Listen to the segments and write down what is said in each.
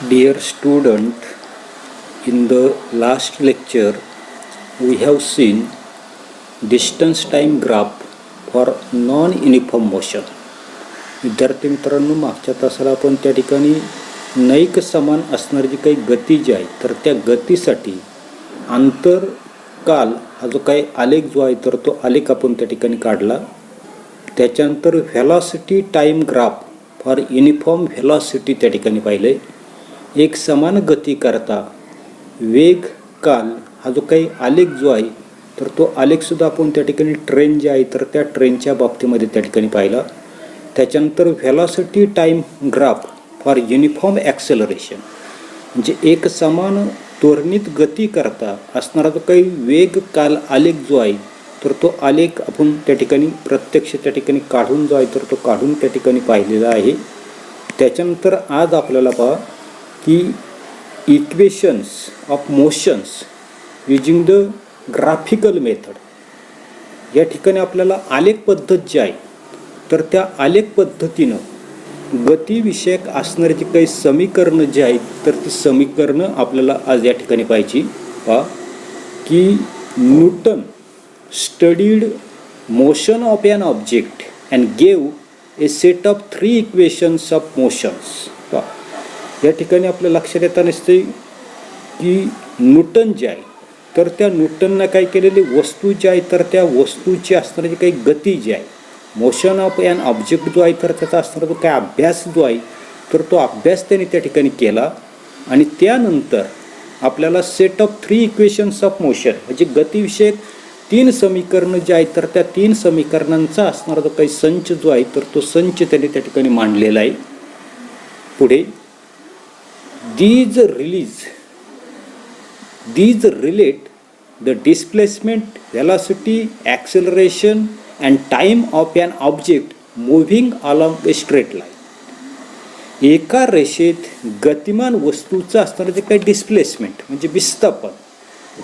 Dear student, in the last lecture we have seen distance time graph for non-uniform motion. विद्यार्थी मित्रांनो, मागच्या तासाला आपण त्या ठिकाणी नैक समान असणारी जी काही गती जी आहे तर त्या गतीसाठी अंतर काल हा जो काही आलेख जो आहे तर तो आलेख आपण त्या ठिकाणी काढला. त्याच्यानंतर velocity time graph for uniform velocity त्या ठिकाणी पाहिले. एक समान गती करता वेग काल हा जो काही आलेख जो आहे तर तो आलेखसुद्धा आपण त्या ठिकाणी ट्रेन जे आहे तर त्या ट्रेनच्या बाबतीमध्ये त्या ठिकाणी पाहिला. त्याच्यानंतर velocity time graph for uniform acceleration म्हणजे एक समान त्वरित गती करता असणारा जो काही वेग काल आलेख जो आहे तर तो आलेख आपण त्या ठिकाणी प्रत्यक्ष त्या ठिकाणी काढून जो आहे तर तो काढून त्या ठिकाणी पाहिलेला आहे. त्याच्यानंतर आज आपल्याला पहा की equations of motions using the graphical method या ठिकाणी आपल्याला आलेख पद्धत जी आहे तर त्या आलेख पद्धतीनं गतीविषयक असणारी जी काही समीकरणं जी आहेत तर ती समीकरणं आपल्याला आज या ठिकाणी पाहिजे. पहा की Newton studied motion of an object and gave a set of 3 equations of motions. पहा या ठिकाणी आपल्या लक्षात येता नसते की न्यूटन जे आहे तर त्या न्यूटननं काय केलेली वस्तू जी आहे तर त्या वस्तूची असणारी जी काही गती जी आहे मोशन ऑफ एन ऑब्जेक्ट जो आहे तर त्याचा असणारा जो काही अभ्यास जो आहे तर तो अभ्यास त्याने त्या ठिकाणी केला आणि त्यानंतर आपल्याला set of 3 equations of motion म्हणजे गतीविषयक 3 समीकरणं जे आहेत तर त्या 3 समीकरणांचा असणारा जो काही संच जो आहे तर तो संच त्याने त्या ठिकाणी मांडलेला आहे. पुढे These relate the displacement, velocity, acceleration and time of an object moving along a straight line. एका रेषेत गतिमान वस्तूचं असणारं जे काही डिस्प्लेसमेंट म्हणजे विस्थापन,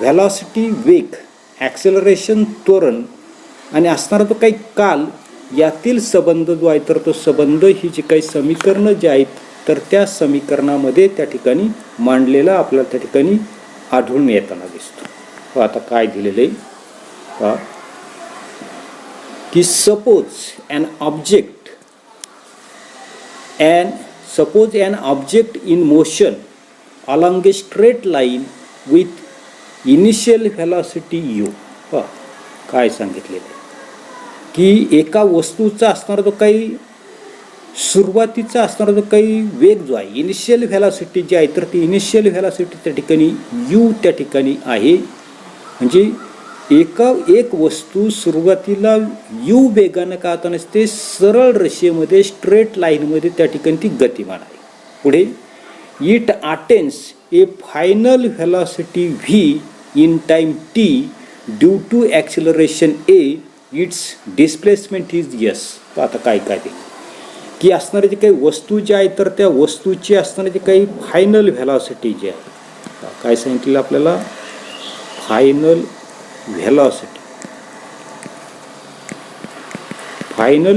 व्हेलॉसिटी वेग, ॲक्सेलरेशन त्वरण आणि असणारा जो काही काल यातील संबंध जो आहे तर तो संबंध ही जी काही समीकरणं जी आहेत तर त्या समीकरणामध्ये त्या ठिकाणी मांडलेला आपल्याला त्या ठिकाणी आढळून येताना दिसतो. आता काय दिलेलं आहे की suppose an object in motion along a straight line with initial velocity u. काय सांगितलेलं आहे की एका वस्तूचा असणारा जो काही सुरुवातीचा असणारा जो काही वेग जो आहे इनिशियल व्हेलॉसिटी जी आहे तर ती इनिशियल व्हेलॉसिटी त्या ठिकाणी यू त्या ठिकाणी आहे. म्हणजे एक वस्तू सुरुवातीला यू वेगानं का आता नसते सरळ रेषेमध्ये स्ट्रेट लाईनमध्ये त्या ठिकाणी ती गतिमान आहे. पुढे it attains a final velocity v in time t due to acceleration a its displacement is s. आता काय ते की असणारी जी काही वस्तू जी आहे तर त्या वस्तूची असणारी जी काही फायनल व्हेलॉसिटी जी आहे काय सांगितलेलं आपल्याला फायनल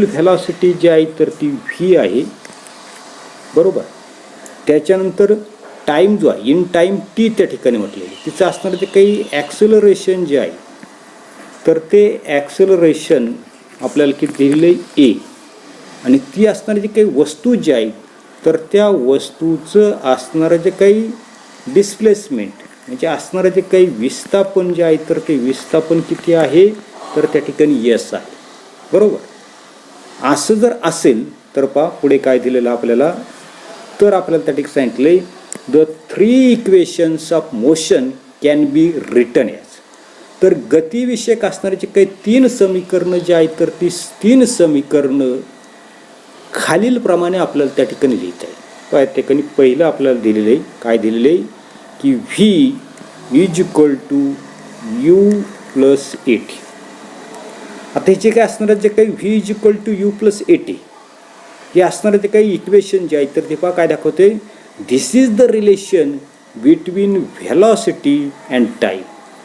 व्हेलॉसिटी जी आहे तर ती व्ही आहे बरोबर. त्याच्यानंतर टाईम जो आहे इन टाईम टी त्या ठिकाणी म्हटलेली तिचं असणारं जे काही ॲक्सेलरेशन जे आहे तर ते ॲक्सेलरेशन आपल्याला किती दिलेलं आहे ए आणि ती असणारी जी काही वस्तू जी आहे तर त्या वस्तूचं असणारं जे काही डिस्प्लेसमेंट म्हणजे असणारं जे काही विस्थापन जे आहे तर ते विस्थापन किती आहे तर त्या ठिकाणी यस आहे बरोबर. असं जर असेल तर पहा पुढे काय दिलेलं आपल्याला तर आपल्याला त्या ठिकाणी सांगितले the 3 equations of motion can be written as. तर गतीविषयक असणारे जे काही 3 समीकरणं जे आहेत तर ती 3 समीकरणं खालीलप्रमाणे आपल्याला त्या ठिकाणी लिहिता येईल. त्या ठिकाणी पहिलं आपल्याला दिलेलं आहे काय दिलेलं आहे की v is equal to you plus A t. आता ह्याचे काय असणार जे काही v is equal to you plus A t हे असणारं जे काही इक्वेशन जे आहे तर ते पहा काय दाखवते this is the relation between velocity and time.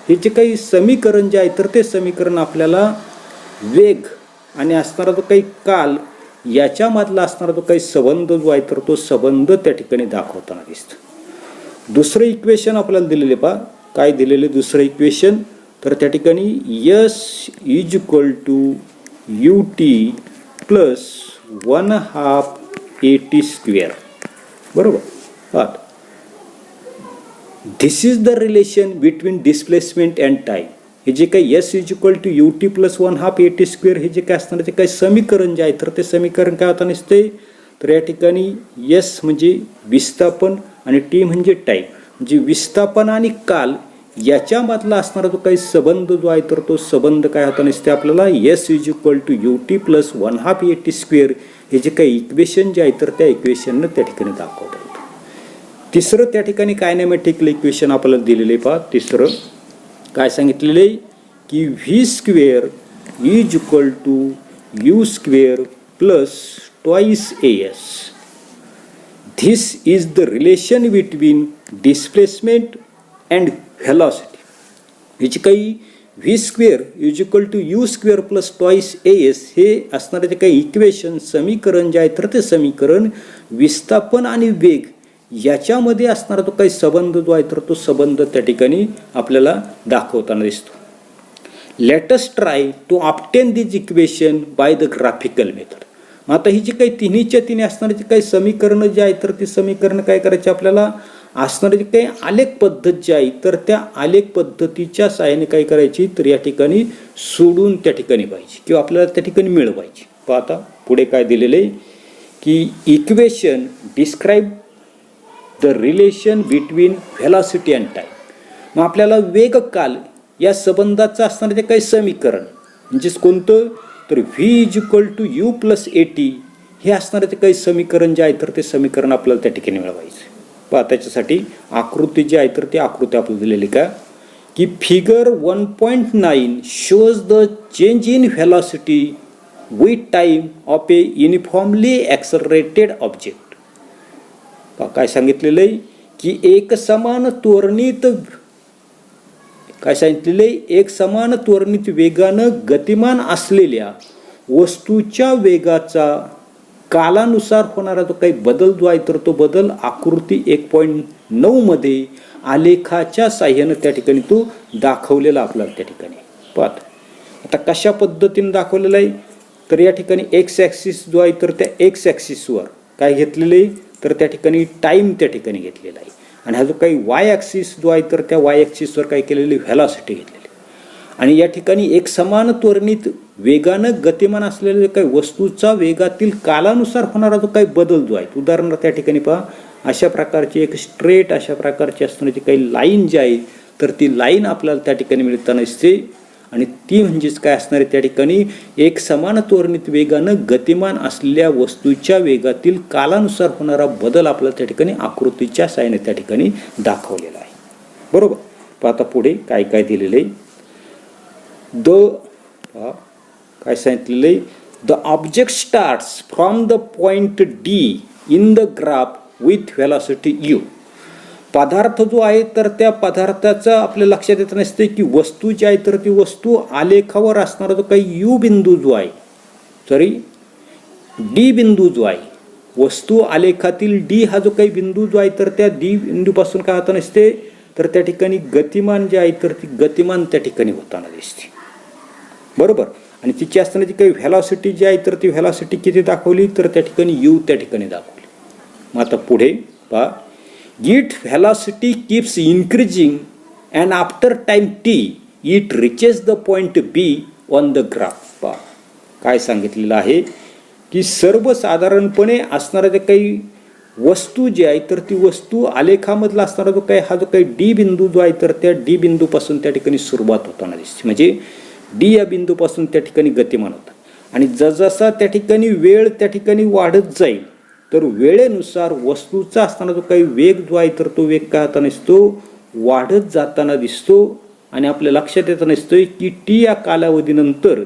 हे जे काही समीकरण जे आहे तर ते समीकरण आपल्याला वेग आणि असणारा जो काही काल याच्यामधला असणारा जो काही संबंध जो आहे तर तो संबंध त्या ठिकाणी दाखवताना दिसतो. दुसरं इक्वेशन आपल्याला दिलेले पहा काय दिलेले दुसरं इक्वेशन तर त्या ठिकाणी S is equal to UT plus 1/2 AT square. बरोबर. पहा this is the relation between displacement and time. हे जे काही S is equal to UT plus 1/2 AT square हे जे काय असणार ते काही समीकरण जे आहे तर ते समीकरण काय होता नसते तर या ठिकाणी S म्हणजे विस्थापन आणि T म्हणजे टाईम म्हणजे विस्थापन आणि काल याच्यामधला असणारा जो काही संबंध जो आहे तर तो संबंध काय होता नसते आपल्याला S is equal to UT plus 1/2 AT square हे जे काही इक्वेशन जे आहे तर त्या इक्वेशननं त्या ठिकाणी दाखवता येतं. तिसरं त्या ठिकाणी कायनेमॅटिकल इक्वेशन आपल्याला दिलेले पहा. तिसरं काय सांगितलेले की V square is equal to U square plus twice AS. This is the relation between displacement and velocity. याची काही V square is equal to U square plus twice AS हे असणारे जे काही इक्वेशन समीकरण जे आहे तर ते समीकरण विस्थापन आणि वेग याच्यामध्ये असणारा जो काही संबंध जो आहे तर तो संबंध त्या ठिकाणी आपल्याला दाखवताना दिसतो. Let us try to obtain this equation by the graphical method. आता ही जी काही तिन्हीच्या तिन्ही असणारी जी काही समीकरणं जे आहे तर ती समीकरणं काय करायची आपल्याला असणारी जी काही आलेख पद्धत जी आहे तर त्या आलेख पद्धतीच्या सहाय्याने काय करायची तर या ठिकाणी सोडून त्या ठिकाणी पाहिजे किंवा आपल्याला त्या ठिकाणी मिळवायची. पहा आता पुढे काय दिलेलं आहे की equation describe the relation between velocity and time. मग आपल्याला वेग काल या संबंधाचं असणारं जे काही समीकरण म्हणजेच कोणतं तर V is equal to U plus AT हे असणारं ते काही समीकरण जे आहे तर ते समीकरण आपल्याला त्या ठिकाणी मिळवायचं. पहा त्याच्यासाठी आकृती जी आहे तर ती आकृती आपल्याला दिलेली का की figure 1.9 shows the change in velocity with time of a uniformly accelerated object. काय सांगितलेलं आहे की एक समान त्वरणित काय सांगितलेलं आहे एक समान त्वरणित वेगानं गतिमान असलेल्या वस्तूच्या वेगाचा कालानुसार होणारा जो काही बदल जो आहे तर तो बदल आकृती 1.9 मध्ये आलेखाच्या साह्यानं त्या ठिकाणी तो दाखवलेला आपल्याला त्या ठिकाणी पाहत. आता कशा पद्धतीने दाखवलेला आहे तर या ठिकाणी एक्स ॲक्सिस जो आहे तर त्या एक्स ॲक्सिसवर काय घेतलेलं आहे तर त्या ठिकाणी टाईम त्या ठिकाणी घेतलेला आहे आणि हा जो काही वाय ॲक्सिस जो आहे तर त्या वाय ॲक्सिसवर काय केलेली व्हेलॉसिटी घेतलेली आणि या ठिकाणी एक समान त्वरणित वेगानं गतिमान असलेल्या काही वस्तूचा वेगातील कालानुसार होणारा जो काही बदल जो आहे उदाहरणार्थ त्या ठिकाणी पहा अशा प्रकारची एक स्ट्रेट अशा प्रकारची असणारी काही लाईन जी आहे तर ती लाईन आपल्याला त्या ठिकाणी मिळताना दिसते आणि ती म्हणजेच काय असणार आहे त्या ठिकाणी एक समान त्वरणित वेगानं गतिमान असलेल्या वस्तूच्या वेगातील कालानुसार होणारा बदल आपल्याला त्या ठिकाणी आकृतीच्या साहाय्याने त्या ठिकाणी दाखवलेला आहे. बरोबर. पण आता पुढे काय काय दिलेलं आहे काय सांगितलेलं आहे the object starts from the point D in the graph with velocity U. पदार्थ जो आहे तर त्या पदार्थाचं आपल्या लक्षात येत नसते की वस्तू जी आहे तर ती वस्तू आलेखावर असणारा जो काही U बिंदू जो आहे D बिंदू जो आहे वस्तू आलेखातील D हा जो काही बिंदू जो आहे तर त्या D बिंदूपासून काय होता नसते तर त्या ठिकाणी गतिमान जे आहे तर ती गतिमान त्या ठिकाणी होताना दिसते. बरोबर. आणि तिची असताना जी काही व्हेलॉसिटी जी आहे तर ती व्हेलॉसिटी किती दाखवली तर त्या ठिकाणी U त्या ठिकाणी दाखवली. मग आता पुढे पहा its velocity keeps increasing and after time t it reaches the point B on the graph. काय सांगितलेलं आहे की सर्वसाधारणपणे असणारा जे काही वस्तू जी आहे तर ती वस्तू आलेखामधला असणारा जो काही हा जो काही D बिंदू जो आहे तर त्या D बिंदूपासून त्या ठिकाणी सुरुवात होताना दिसते म्हणजे D या बिंदूपासून त्या ठिकाणी गतिमान होता आणि जसजसा त्या ठिकाणी वेळ त्या ठिकाणी वाढत जाईल तर वेळेनुसार वस्तूचा असताना जो काही वेग जो आहे तर तो वेग काय होताना दिसतो वाढत जाताना दिसतो आणि आपल्या लक्षात येताना दिसतोय की T या कालावधीनंतर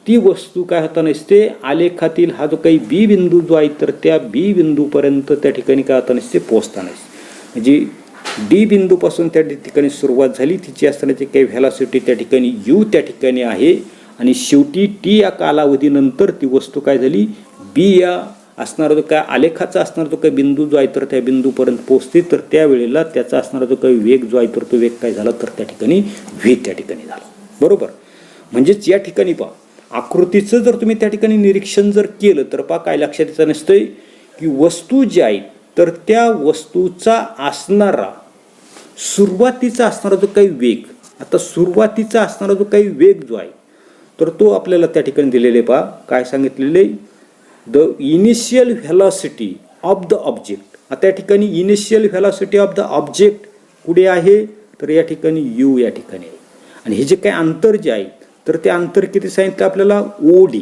ती वस्तू काय होताना दिसते आलेखातील हा जो काही B बिंदू जो आहे तर त्या B बिंदूपर्यंत त्या ठिकाणी काय होताना दिसते पोहोचताना दिसते म्हणजे D बिंदूपासून त्या ठिकाणी सुरुवात झाली तिची असतानाची काही व्हेलॉसिटी त्या ठिकाणी U त्या ठिकाणी आहे आणि शेवटी टी या कालावधीनंतर ती वस्तू काय झाली, बी या असणारा जो काय आलेखाचा असणारा जो काही बिंदू जो आहे तर त्या बिंदूपर्यंत पोहोचते, तर त्यावेळेला त्याचा असणारा जो काही वेग जो आहे तर तो वेग काय झाला, तर त्या ठिकाणी व्ही त्या ठिकाणी झाला. बरोबर. म्हणजेच या ठिकाणी पहा आकृतीचं जर तुम्ही त्या ठिकाणी निरीक्षण जर केलं तर पहा काय लक्षात येतं नसतंय की वस्तू जी आहे तर त्या वस्तूचा असणारा सुरुवातीचा असणारा जो काही वेग, आता सुरुवातीचा असणारा जो काही वेग जो आहे तर तो आपल्याला त्या ठिकाणी दिलेले पहा काय सांगितलेले, the initial velocity of the object. आता या ठिकाणी initial velocity of the object कुठे आहे, तर या ठिकाणी यू या ठिकाणी आहे. आणि हे जे काही अंतर जे आहे तर ते अंतर किती सांगितलं आपल्याला, ओडी.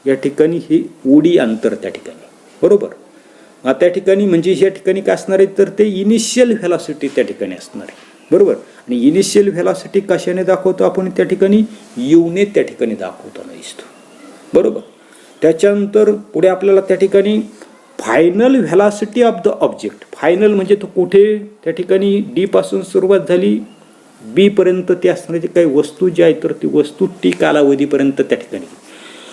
या ठिकाणी हे ओडी अंतर त्या ठिकाणी. बरोबर. आता त्या ठिकाणी म्हणजे या ठिकाणी काय असणार आहे, तर ते इनिशियल व्हेलॉसिटी त्या ठिकाणी असणार आहे. बरोबर. आणि इनिशियल व्हेलॉसिटी कशाने दाखवतो आपण, त्या ठिकाणी यूने त्या ठिकाणी दाखवताना दिसतो. बरोबर. त्याच्यानंतर पुढे आपल्याला त्या ठिकाणी final velocity of the object. Final म्हणजे तो कुठे, त्या ठिकाणी डी पासून सुरुवात झाली बी पर्यंत ती असणारी काही वस्तू जी आहे तर ती वस्तू टी कालावधीपर्यंत त्या ठिकाणी,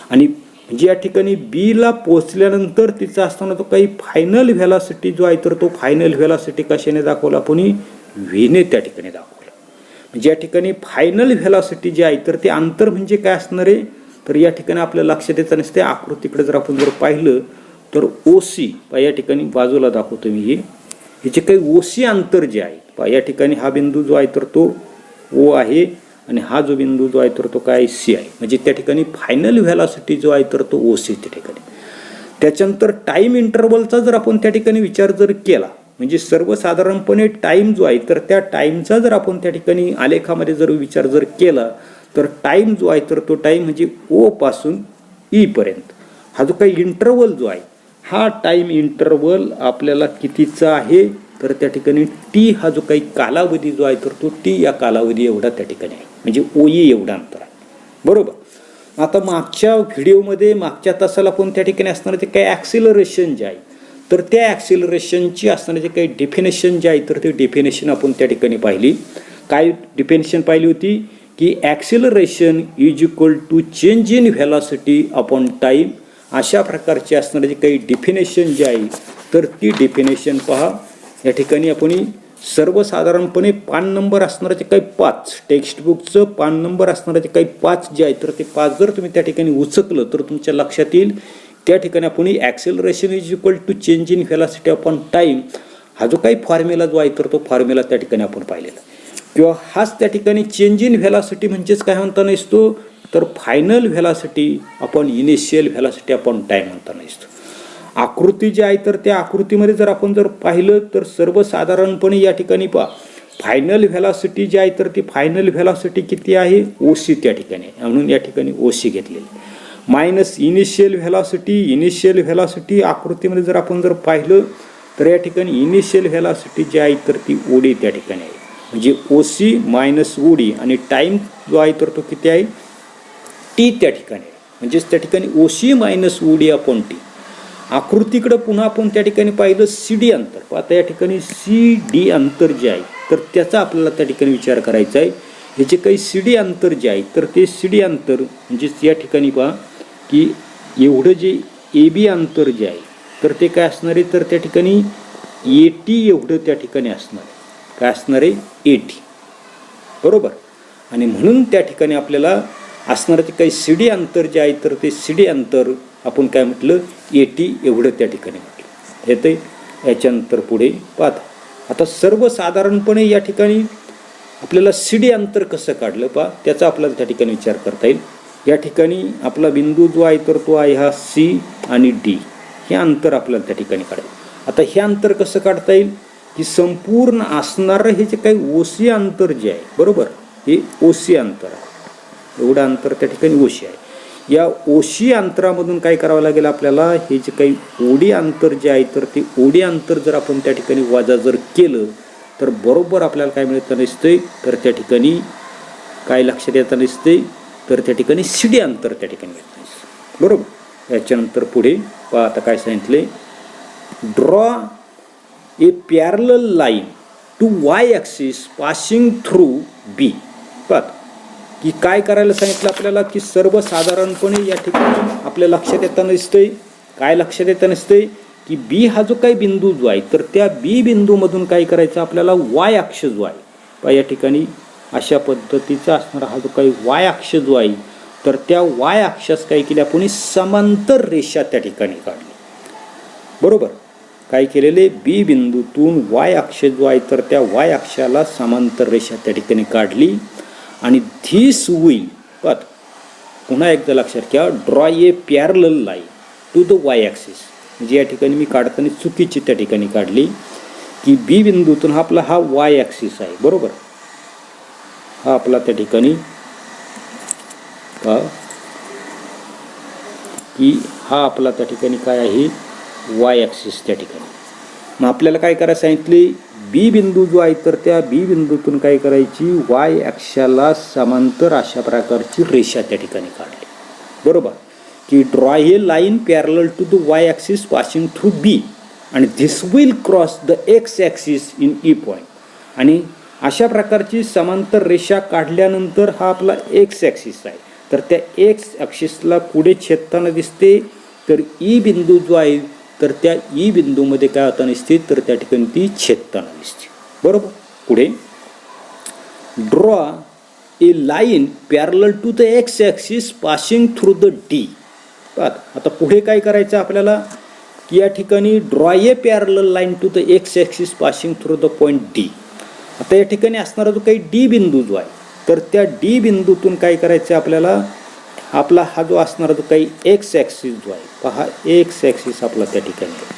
आणि म्हणजे या ठिकाणी बीला पोहोचल्यानंतर तिचा असताना तो काही फायनल व्हेलॉसिटी जो आहे तर तो फायनल व्हेलॉसिटी कशाने दाखवला आपण, व्हीने त्या ठिकाणी दाखवला. म्हणजे या ठिकाणी फायनल व्हेलॉसिटी जी आहे तर ते अंतर म्हणजे काय असणार आहे, तर या ठिकाणी आपल्या लक्षात येतं नसते. आकृतीकडे जर आपण जर पाहिलं तर ओसी या ठिकाणी बाजूला दाखवतो मी, हे जे काही ओसी अंतर जे आहे या ठिकाणी हा बिंदू जो आहे तर तो ओ आहे आणि हा जो बिंदू जो आहे तर तो काय सी आहे. म्हणजे त्या ठिकाणी फायनल व्हेलॉसिटी जो आहे तर तो ओसी त्या ठिकाणी. त्याच्यानंतर टाईम इंटरवलचा जर आपण त्या ठिकाणी विचार जर केला, म्हणजे सर्वसाधारणपणे टाईम जो आहे तर त्या टाईमचा जर आपण त्या ठिकाणी आलेखामध्ये जर विचार जर केला तर टाईम जो आहे तर तो टाईम म्हणजे ओ पासून ई पर्यंत हा जो काही इंटरवल जो आहे हा टाईम इंटरवल आपल्याला कितीचा आहे, तर त्या ठिकाणी टी हा जो काही कालावधी जो आहे तर तो टी या कालावधी एवढा त्या ठिकाणी आहे. म्हणजे ओई एवढा अंतर आहे. बरोबर. आता मागच्या व्हिडिओमध्ये मागच्या तासाला पण त्या ठिकाणी असणारे ते काही ॲक्सिलरेशन जे आहे तर त्या ॲक्सिलरेशनची असणारे जे काही डेफिनेशन जे आहे तर ते डेफिनेशन आपण त्या ठिकाणी पाहिली. काय डेफिनेशन पाहिली होती की acceleration is equal to change in velocity upon time. अशा प्रकारचे असणारे जे काही डेफिनेशन जे आहे तर ती डेफिनेशन पहा या ठिकाणी आपण सर्वसाधारणपणे पान नंबर असणारे काही 5 टेक्स्टबुकचं पान नंबर असणारे काही 5 जे आहे तर ते 5 जर तुम्ही त्या ठिकाणी उचकलं तर तुमच्या लक्षात येईल. त्या ठिकाणी आपण acceleration is equal to change in velocity upon time हा जो काही फॉर्म्युला जो आहे तर तो फॉर्म्युला त्या ठिकाणी आपण पाहिलेला, किंवा हाच त्या ठिकाणी चेंज इन व्हेलॉसिटी म्हणजेच काय म्हणताना दिसतो, तर final velocity upon initial velocity upon time म्हणताना दिसतो. आकृती जी आहे तर त्या आकृतीमध्ये जर आपण जर पाहिलं तर सर्वसाधारणपणे या ठिकाणी पहा फायनल व्हेलॉसिटी जी आहे तर ती फायनल व्हेलॉसिटी किती आहे, ओसी त्या ठिकाणी आहे. म्हणून या ठिकाणी ओसी घेतलेली मायनस इनिशियल व्हेलॉसिटी आकृतीमध्ये जर आपण जर पाहिलं तर या ठिकाणी इनिशियल व्हेलॉसिटी जी आहे तर ती ओडी त्या ठिकाणी आहे. म्हणजे ओसी मायनस ओडी आणि टाईम जो आहे तर तो किती आहे, टी त्या ठिकाणी आहे. म्हणजेच त्या ठिकाणी OC minus OD upon t. आकृतीकडे पुन्हा आपण त्या ठिकाणी पाहिलं सी डी अंतर. आता या ठिकाणी सी डी अंतर जे आहे तर त्याचा आपल्याला त्या ठिकाणी विचार करायचा आहे. हे जे काही सी डी अंतर जे आहे तर ते सी डी अंतर म्हणजेच या ठिकाणी पहा की एवढं जे ए बी अंतर जे आहे तर ते काय असणार आहे, तर त्या ठिकाणी ए टी एवढं त्या ठिकाणी असणार आहे. काय असणार आहे, ए टी. बरोबर. आणि म्हणून त्या ठिकाणी आपल्याला असणारं ते काही सी डी अंतर जे आहे तर ते सी डी अंतर आपण काय म्हटलं, ए टी एवढं त्या ठिकाणी म्हटलं येतं. याच्यानंतर पुढे पाहता आता सर्वसाधारणपणे या ठिकाणी आपल्याला सी डी अंतर कसं काढलं पहा त्याचा आपल्याला त्या ठिकाणी विचार करता येईल. या ठिकाणी आपला बिंदू जो आहे तर तो आहे हा सी आणि डी. हे अंतर आपल्याला त्या ठिकाणी काढायचं. आता हे अंतर कसं काढता येईल की संपूर्ण असणारं हे जे काही ओसी अंतर जे आहे, बरोबर, हे ओसी अंतर आहे. एवढं अंतर त्या ठिकाणी ओशी आहे. या ओशी अंतरामधून काय करावं लागेल आपल्याला, हे जे काही ओडी अंतर जे आहे तर ते ओडी अंतर जर आपण त्या ठिकाणी वजा जर केलं तर बरोबर आपल्याला काय मिळतं नसतंय, तर त्या ठिकाणी काय लक्षात येतं नसते, तर त्या ठिकाणी सी डी अंतर त्या ठिकाणी येत नाही. बरोबर. याच्यानंतर पुढे पहा आता काय सांगितले, draw a parallel line to Y axis passing through B. पाहता की काय करायला सांगितलं आपल्याला, की सर्वसाधारणपणे या ठिकाणी आपल्या लक्षात येताना दिसतंय, काय लक्षात येताना दिसतंय, की बी हा जो काही बिंदू जो आहे तर त्या बी बिंदूमधून काय करायचं आपल्याला, वाय अक्ष जो आहे पहा या ठिकाणी अशा पद्धतीचा असणारा हा जो काही वाय अक्ष जो आहे तर त्या वाय अक्षास काय केले आपण, समांतर रेषा त्या ठिकाणी काढली. बरोबर, काय केलेले, बी बिंदूतून वाय अक्ष जो आहे तर त्या वाय अक्षाला समांतर रेषा त्या ठिकाणी काढली. आणि धिस विल, पुन्हा एकदा लक्षात घ्या, draw a parallel line to the Y axis. म्हणजे या ठिकाणी मी काढताना चुकीची त्या ठिकाणी काढली, की बी बिंदूतून हा आपला हा वाय ॲक्सिस आहे. बरोबर, हा आपला त्या ठिकाणी की हा आपला त्या ठिकाणी काय आहे, वाय ॲक्सिस त्या ठिकाणी. मग आपल्याला काय करायला सांगितले, बी बिंदू जो आहे तर त्या बी बिंदूतून काय करायची, वाय अक्षाला समांतर अशा प्रकारची रेषा त्या ठिकाणी काढली. बरोबर, की draw a line parallel to the Y axis passing through B आणि this will cross the x axis in E point. आणि अशा प्रकारची समांतर रेषा काढल्यानंतर हा आपला एक्स ॲक्सिस आहे तर त्या एक्स ॲक्सिसला पुढे छेदताना दिसते. तर ई बिंदू जो आहे तर त्या ई बिंदूमध्ये काय होताना दिसते, तर त्या ठिकाणी ती छेदताना दिसते. बरोबर, पुढे draw a line parallel to the x axis passing through the D. आता पुढे काय करायचं आपल्याला, की या ठिकाणी draw a parallel line to the x axis passing through the point D. आता या ठिकाणी असणारा जो काही डी बिंदू जो आहे तर त्या डी बिंदूतून काय करायचं आपल्याला, आपला हा जो असणारा जो काही एक्स ॲक्सिस जो आहे पहा, एक्स ॲक्सिस आपला त्या ठिकाणी आहे.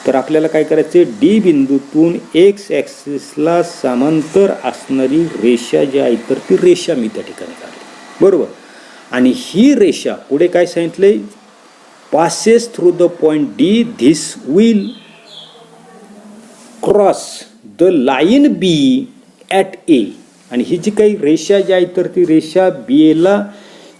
तर आपल्याला काय करायचं, डी बिंदूतून एक्स ॲक्सिसला समांतर असणारी रेषा जी आहे तर ती रेषा मी त्या ठिकाणी काढली. बरोबर, आणि ही रेषा पुढे काय सांगितले, passes through the point D, this will cross the line B at A. आणि ही जी काही रेषा जी आहे तर ती रेषा बी एला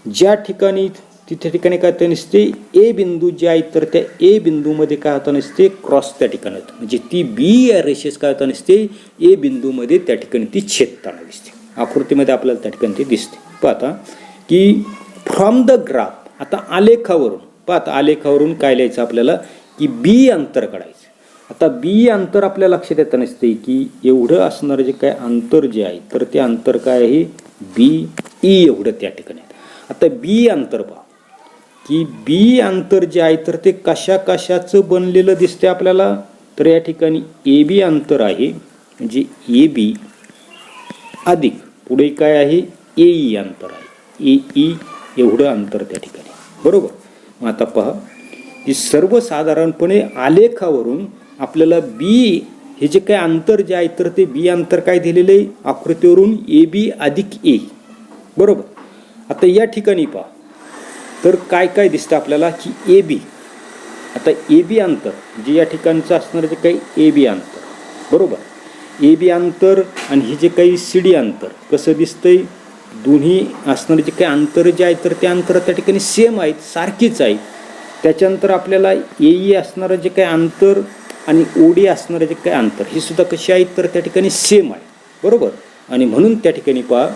ज्या ठिकाणी तिथे ठिकाणी काय होतं नसते, ए बिंदू जे आहे तर त्या ए बिंदूमध्ये काय होतं नसते, क्रॉस त्या ठिकाणी होतं. म्हणजे ती बी या रेषेस काय होतं नसते, ए बिंदूमध्ये त्या ठिकाणी ती छेदताना दिसते. आकृतीमध्ये आपल्याला त्या ठिकाणी ती दिसते. पाहता की फ्रॉम द ग्राफ, आता आलेखावरून पाहता, आलेखावरून काय लिहायचं आपल्याला, की बी अंतर काढायचं. आता बी अंतर आपल्या लक्षात येतं नसते, की एवढं असणारं जे काय अंतर जे आहे तर ते अंतर काय आहे, बी ई एवढं त्या ठिकाणी. आता बी अंतर पहा, की बी अंतर जे आहे तर ते कशा कशाचं बनलेलं दिसते आपल्याला, तर या ठिकाणी ए बी अंतर आहे, म्हणजे ए बी अधिक पुढे काय आहे, ए ई अंतर आहे, ए ई एवढं अंतर त्या ठिकाणी. बरोबर, मग आता पहा की सर्वसाधारणपणे आलेखावरून आपल्याला बी हे जे काही अंतर जे आहे तर ते बी अंतर काय दिलेलं आहे, आकृतीवरून ए बी अधिक ए. बरोबर, आता या ठिकाणी पहा तर काय काय दिसतं आपल्याला, की ए बी, आता ए बी अंतर जे या ठिकाणचं असणारं जे काही ए बी अंतर. बरोबर, ए बी अंतर आणि हे जे काही सी डी अंतर कसं दिसतंय, दोन्ही असणारे जे काही अंतर जे आहे तर ते अंतर त्या ठिकाणी सेम आहेत, सारखीच आहेत. त्याच्यानंतर आपल्याला ए ई असणारं जे काही अंतर आणि ओ डी असणारं जे काही अंतर हे सुद्धा कसे आहेत तर त्या ठिकाणी सेम आहे. बरोबर, आणि म्हणून त्या ठिकाणी पहा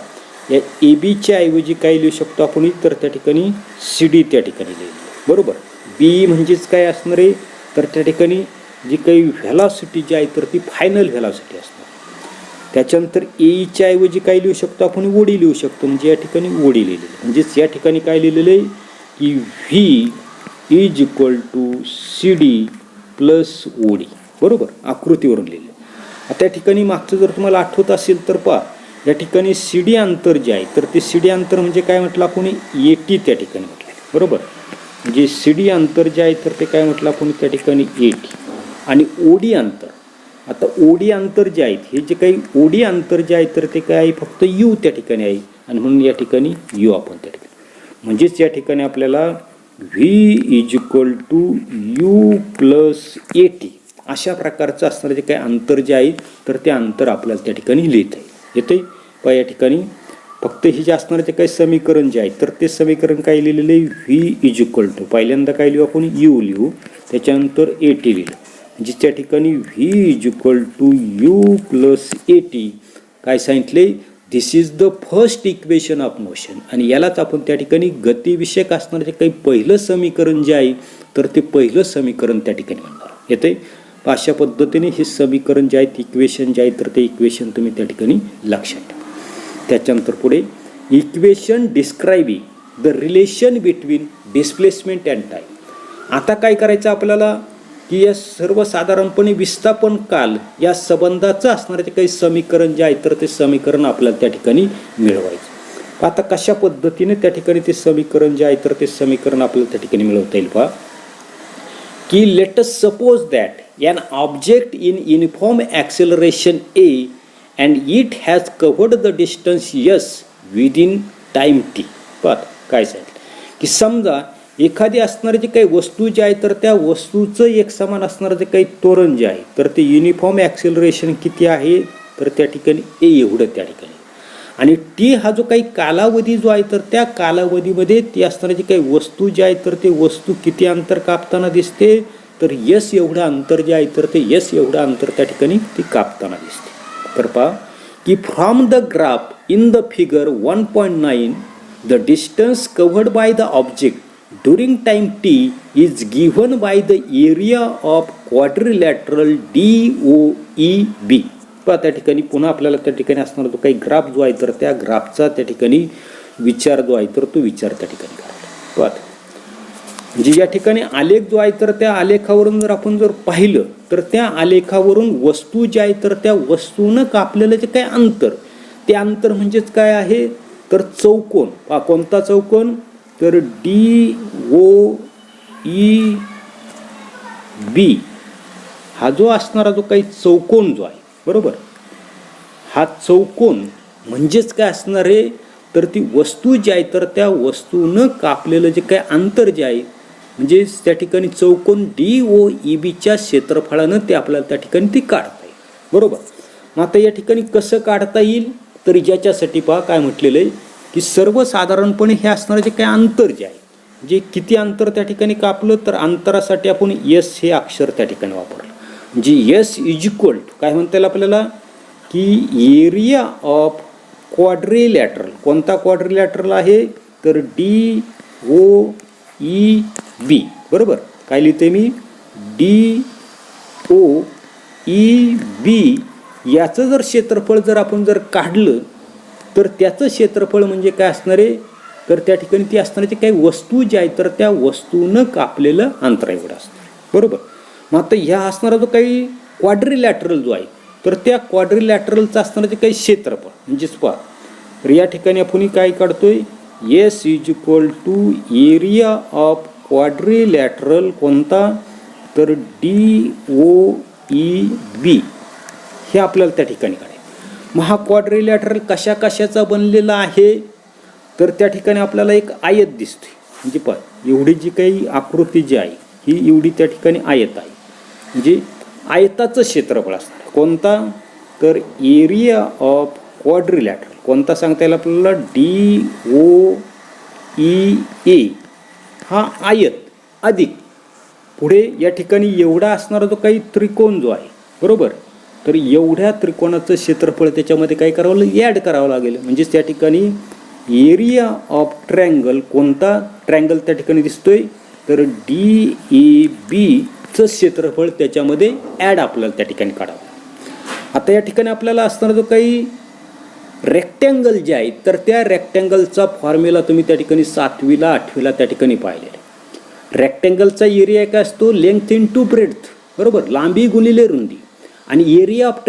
या ए बीच्या ऐवजी काय लिहू शकतो आपण, तर त्या ठिकाणी सी डी त्या ठिकाणी लिहिली. बरोबर, बी म्हणजेच काय असणार आहे तर त्या ठिकाणी जी काही व्हेलॉसिटी जी आहे तर ती फायनल व्हेलॉसिटी असणार. त्याच्यानंतर एईच्या ऐवजी काय लिहू शकतो आपण, ओडी लिहू शकतो. म्हणजे या ठिकाणी ओडी लिहिलेली, म्हणजेच या ठिकाणी काय लिहिलेलं आहे की v is equal to C D plus OD. बरोबर, आकृतीवरून लिहिले. त्या ठिकाणी मागचं जर तुम्हाला आठवत असेल तर पहा, या ठिकाणी सी डी अंतर जे आहे तर ते सी डी अंतर म्हणजे काय म्हटलं आपण, ए टी त्या ठिकाणी म्हटलं. बरोबर, म्हणजे सी डी अंतर जे आहे तर ते काय म्हटलं आपण त्या ठिकाणी ए टी. आणि ओडी अंतर, आता ओडी अंतर जे आहेत हे जे काही ओडी अंतर जे आहे तर ते काय आहे, फक्त यू त्या ठिकाणी आहे. आणि म्हणून या ठिकाणी यू आपण त्या ठिकाणी, म्हणजेच या ठिकाणी आपल्याला v is equal to you plus A t अशा प्रकारचं असणारं जे काही अंतर जे आहे तर ते अंतर आपल्याला त्या ठिकाणी लिहिता येते. पण या ठिकाणी फक्त हे जे असणारं जे काही समीकरण जे आहे तर ते समीकरण काय लिहिलेलं आहे, व्ही इज इक्वल टू पहिल्यांदा काय लिहू आपण, यू लिहू, त्याच्यानंतर ए टी लिहिलं. म्हणजे त्या ठिकाणी V is equal to you plus A T काय सांगितले, this is the first equation of motion. आणि यालाच आपण त्या ठिकाणी गतिविषयक असणारे जे काही पहिलं समीकरण जे आहे तर ते पहिलं समीकरण त्या ठिकाणी म्हणणार येते. अशा पद्धतीने हे समीकरण जे आहेत इक्वेशन जे आहे तर ते इक्वेशन तुम्ही त्या ठिकाणी लक्षात ठेवा. त्याच्यानंतर पुढे equation describing the relation between displacement and time. आता काय करायचं आपल्याला की या सर्वसाधारणपणे विस्थापन काल या संबंधाचं असणारे काही समीकरण जे आहे तर ते समीकरण आपल्याला त्या ठिकाणी मिळवायचं. आता कशा पद्धतीने त्या ठिकाणी ते समीकरण जे आहे तर ते समीकरण आपल्याला त्या ठिकाणी मिळवता येईल पहा की let us suppose that an object in uniform acceleration a and it has covered the distance s within time t. पण काय सांगितलं की समजा एखादी असणारी जी काही वस्तू जी आहे तर त्या वस्तूचं एक समान असणारं जे काही त्वरण जे आहे तर ते युनिफॉर्म ॲक्सेलरेशन किती आहे तर त्या ठिकाणी ए एवढं त्या ठिकाणी आणि टी हा जो काही कालावधी जो आहे तर त्या कालावधीमध्ये ती असणारी जी काही वस्तू जी आहे तर ते वस्तू किती अंतर कापताना दिसते तर यस एवढं अंतर जे आहे तर ते यस एवढं अंतर त्या ठिकाणी ती कापताना दिसते. तर पहा की from the graph in the figure 1.9 the distance covered bye the object during time T is given by the area of quadrilateral DOEB. पहा त्या ठिकाणी पुन्हा आपल्याला त्या ठिकाणी असणारा जो काही ग्राफ जो आहे तर त्या ग्राफचा त्या ठिकाणी विचार जो आहे तर तो विचार त्या ठिकाणी करायचा. पहा म्हणजे या ठिकाणी आलेख जो आहे तर त्या आलेखावरून जर आपण जर पाहिलं तर त्या आलेखावरून वस्तू जी आहे तर त्या वस्तूनं कापलेलं जे काही अंतर ते अंतर म्हणजेच काय आहे तर चौकोन. पहा कोणता चौकोन तर DOEB हा जो असणारा जो काही चौकोन जो आहे बरोबर हा चौकोन म्हणजेच काय असणार आहे तर ती वस्तू जी आहे तर त्या वस्तूनं कापलेलं जे काही अंतर जे आहे म्हणजे त्या ठिकाणी चौकोन DOEBच्या क्षेत्रफळानं ते आपल्याला त्या ठिकाणी ती काढता येईल बरोबर. मग आता या ठिकाणी कसं काढता येईल तर ज्याच्यासाठी पहा काय म्हटलेलं आहे की सर्वसाधारणपणे हे असणारं जे काही अंतर जे आहे जे किती अंतर त्या ठिकाणी कापलं तर अंतरासाठी आपण यस हे अक्षर त्या ठिकाणी वापरलं म्हणजे यस इज इक्वल टू काय म्हणता येईल आपल्याला की एरिया ऑफ क्वाड्रिलॅटरल. कोणता क्वाड्रिलॅटरल आहे तर DOEB बरोबर. काय लिहिते मी DOEB याचं जर क्षेत्रफळ जर आपण जर काढलं तर त्याचं क्षेत्रफळ म्हणजे काय असणार आहे तर त्या ठिकाणी ती असणारी काही वस्तू जी आहे तर त्या वस्तूनं कापलेलं अंतर एवढं असणार बरोबर. मग आता ह्या असणारा जो काही क्वाड्रिलॅटरल जो आहे तर त्या क्वाड्रिलॅटरलचं असणारं जे काही क्षेत्रफळ म्हणजेच पहा तर या ठिकाणी आपण काय काढतोय s is equal to area of quadrilateral कोणता तर DOEB हे आपल्याला त्या ठिकाणी काढायचं. मग हा क्वाड्रिलॅटरल कशा कशाचा बनलेला आहे तर त्या ठिकाणी आपल्याला एक आयत दिसते म्हणजे पहा एवढी जी काही आकृती जी आहे ही एवढी त्या ठिकाणी आयत आहे म्हणजे आयताचं क्षेत्रफळ असणार कोणता तर एरिया ऑफ क्वाड्रिलॅटरल कोणता सांगता येईल आपल्याला DOEA हा आयत अधिक पुढे या ठिकाणी एवढा असणारा जो काही त्रिकोण जो आहे बरोबर तर एवढ्या त्रिकोणाचं क्षेत्रफळ त्याच्यामध्ये काय करावं ॲड करावं लागेल म्हणजेच त्या ठिकाणी एरिया ऑफ ट्रँगल कोणता ट्रँगल त्या ठिकाणी दिसतोय तर DABचं क्षेत्रफळ त्याच्यामध्ये ॲड आपल्याला त्या ठिकाणी काढावं. आता या ठिकाणी आपल्याला असणारा जो काही रेक्टँगल जे आहे तर त्या रेक्टँगलचा फॉर्म्युला तुम्ही त्या ठिकाणी 7वीला 8वीला त्या ठिकाणी पाहिलेला आहे. रेक्टँगलचा एरिया काय असतो लेंथ इन टू ब्रेड्थ बरोबर लांबी गुणिले रुंदी आणि एरिया ऑफ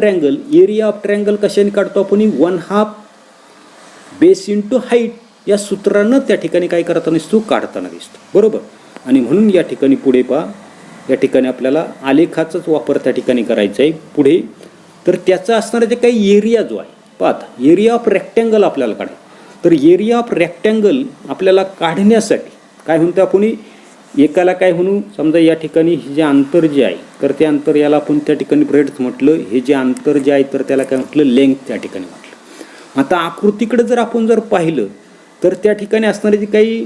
ट्रँगल कशाने काढतो आपण 1/2 बेस इंटू हाईट या सूत्रानं त्या ठिकाणी काय करताना दिसतो काढताना दिसतो बरोबर. आणि म्हणून या ठिकाणी पुढे पहा या ठिकाणी आपल्याला आलेखाचाच वापर त्या ठिकाणी करायचा आहे पुढे तर त्याचा असणारा जे काही एरिया जो आहे पाहता एरिया ऑफ रेक्टँगल आपल्याला काढायचं तर एरिया ऑफ रेक्टँगल आपल्याला काढण्यासाठी काय म्हणतो आपण एकाला काय म्हणू समजा या ठिकाणी हे जे अंतर जे आहे तर ते अंतर याला आपण त्या ठिकाणी ब्रेड्थ म्हटलं हे जे अंतर जे आहे तर त्याला काय म्हटलं लेंथ त्या ठिकाणी म्हटलं. आता आकृतीकडे जर आपण जर पाहिलं तर त्या ठिकाणी असणारी जी काही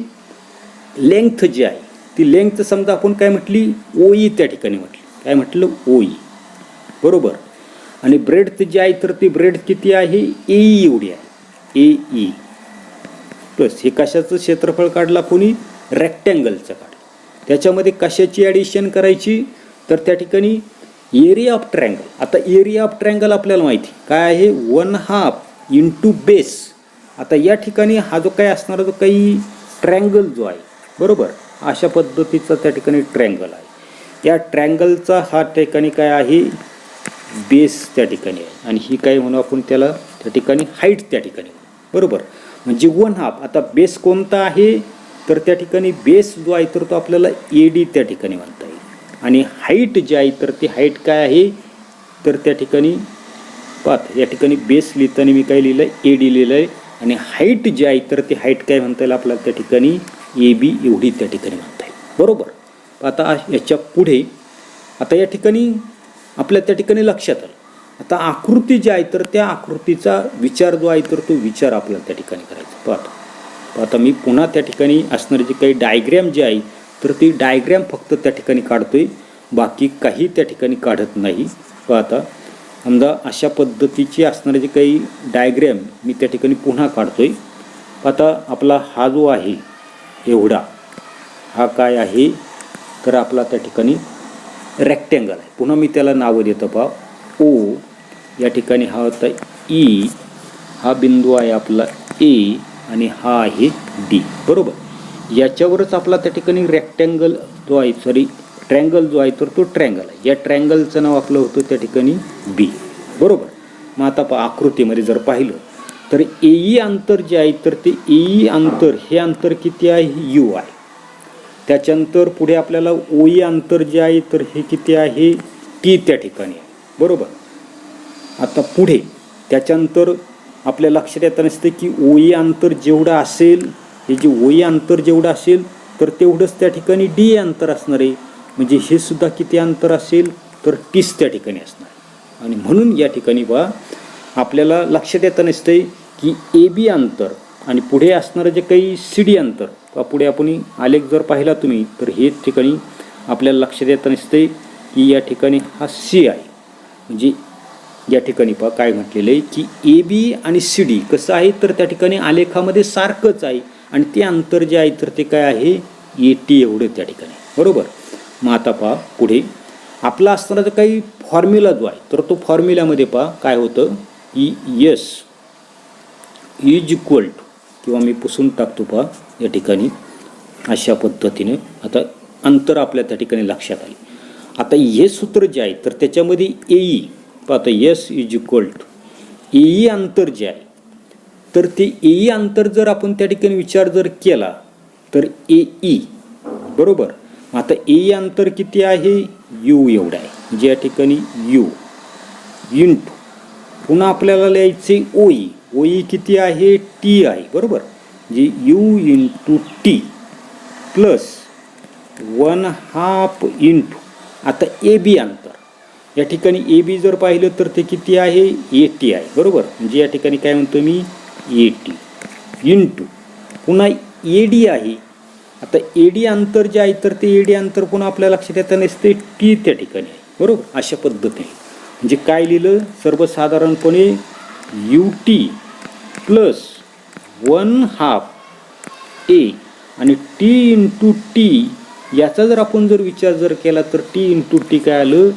लेंथ जी आहे ती लेंथ समजा आपण काय म्हटली OE त्या ठिकाणी म्हटली काय म्हटलं OE बरोबर आणि ब्रेड्थ जी आहे तर ती ब्रेड्थ किती आहे AE एवढी आहे AE प्लस हे कशाचं क्षेत्रफळ काढला कोणी, रेक्टँगलचं काढ. त्याच्यामध्ये कशाची ॲडिशन करायची, तर त्या ठिकाणी एरिया ऑफ ट्रँगल. आता एरिया ऑफ ट्रँगल आपल्याला माहिती काय आहे, 1/2 इंटू बेस. आता या ठिकाणी हा जो काही असणारा जो काही ट्रँगल जो आहे बरोबर, अशा पद्धतीचा त्या ठिकाणी ट्रँगल आहे. या ट्रँगलचा हा ठिकाणी काय आहे, बेस त्या ठिकाणी आहे, आणि ही काय म्हणू आपण त्याला त्या ठिकाणी हाईट त्या ठिकाणी बरोबर, म्हणजे 1/2. आता बेस कोणता आहे, तर त्या ठिकाणी बेस जो आहे तर तो आपल्याला AD त्या ठिकाणी म्हणता येईल. आणि हाईट जी आहे तर ती हाईट काय आहे, तर त्या ठिकाणी पाहत या ठिकाणी बेस लिहिताना मी काय लिहिलं आहे, AD लिहिलं आहे. आणि हाईट जी आहे तर ती हाईट काय म्हणता येईल आपल्याला त्या ठिकाणी AB एवढी त्या ठिकाणी म्हणता येईल बरोबर. आता याच्या पुढे आता या ठिकाणी आपल्या त्या ठिकाणी लक्षात आलं. आता आकृती जी आहे तर त्या आकृतीचा विचार जो आहे तर तो विचार आपल्याला त्या ठिकाणी करायचा. आता मी पुन्हा त्या ठिकाणी असणारी जी काही डायग्रॅम जी आहे तर ती डायग्रॅम फक्त त्या ठिकाणी काढतोय, बाकी काही त्या ठिकाणी काढत नाही. आता समजा अशा पद्धतीची असणारे जे काही डायग्रॅम मी त्या ठिकाणी पुन्हा काढतोय. आता आपला हा जो आहे एवढा हा काय आहे, तर आपला त्या ठिकाणी रेक्टँगल आहे. पुन्हा मी त्याला नावं देतो पहा, O या ठिकाणी हा होता E, हा बिंदू आहे आपला A, आणि हा आहे D बरोबर. याच्यावरच आपला त्या ठिकाणी रेक्टँगल जो आहे ट्रँगल जो आहे तर तो ट्रँगल आहे. या ट्रँगलचं नाव आपलं होतं त्या ठिकाणी B बरोबर. मग आता आकृतीमध्ये जर पाहिलं तर AE अंतर जे आहे तर ते AE अंतर हे अंतर किती आहे, U आहे. त्याच्यानंतर पुढे आपल्याला OE अंतर जे आहे तर हे किती आहे, T त्या ठिकाणी आहे बरोबर. आता पुढे त्याच्यानंतर आपल्या लक्षात येतं नसतं की OE अंतर जेवढं असेल, हे जे OE अंतर जेवढं असेल तर तेवढंच त्या ठिकाणी D अंतर असणार आहे. म्हणजे हे सुद्धा किती अंतर असेल, तर 30 त्या ठिकाणी असणार. आणि म्हणून या ठिकाणी बा आपल्याला लक्षात येतं नसतं की AB अंतर आणि पुढे असणारं जे काही CD अंतर, का पुढे आपण आलेख जर पाहिला तुम्ही तर हे ठिकाणी आपल्याला लक्षात येतं नसतं की या ठिकाणी हा C आहे. म्हणजे या ठिकाणी पहा काय म्हटलेलं आहे की AB आणि CD कसं आहे, तर त्या ठिकाणी आलेखामध्ये सारखंच आहे, आणि ते अंतर जे आहे तर ते काय आहे, AT एवढं त्या ठिकाणी बरोबर. मग आता पहा पुढे आपला असणारा जो काही फॉर्म्युला जो आहे तर तो फॉर्म्युल्यामध्ये पहा काय होतं की S इज इक्वल टू, किंवा मी पुसून टाकतो पहा या ठिकाणी अशा पद्धतीने. आता अंतर आपल्या त्या ठिकाणी लक्षात आले. आता हे सूत्र जे आहे तर त्याच्यामध्ये AE पाहता, S is equal to AE अंतर जे आहे तर ते AE अंतर जर आपण त्या ठिकाणी विचार जर केला तर AE बरोबर. आता AE अंतर किती आहे, U एवढा आहे. म्हणजे या ठिकाणी U इंटू पुन्हा आपल्याला लिहायचे OE किती आहे, T आहे बरोबर. म्हणजे U into T plus 1/2 into आता AB अंतर. या ठिकाणी AB जर पाहिलं तर ते किती आहे, AT आहे बरोबर. म्हणजे या ठिकाणी काय म्हणतो मी, AT इंटू पुन्हा AD आहे. आता AD अंतर जे आहे तर ते AD अंतर पुन्हा आपल्या लक्षात येतं नसते, T त्या ठिकाणी आहे बरोबर. अशा पद्धतीने म्हणजे काय लिहिलं सर्वसाधारणपणे UT प्लस 1/2 A आणि T इंटू T याचा जर आपण जर विचार जर केला तर T इंटू T काय आलं,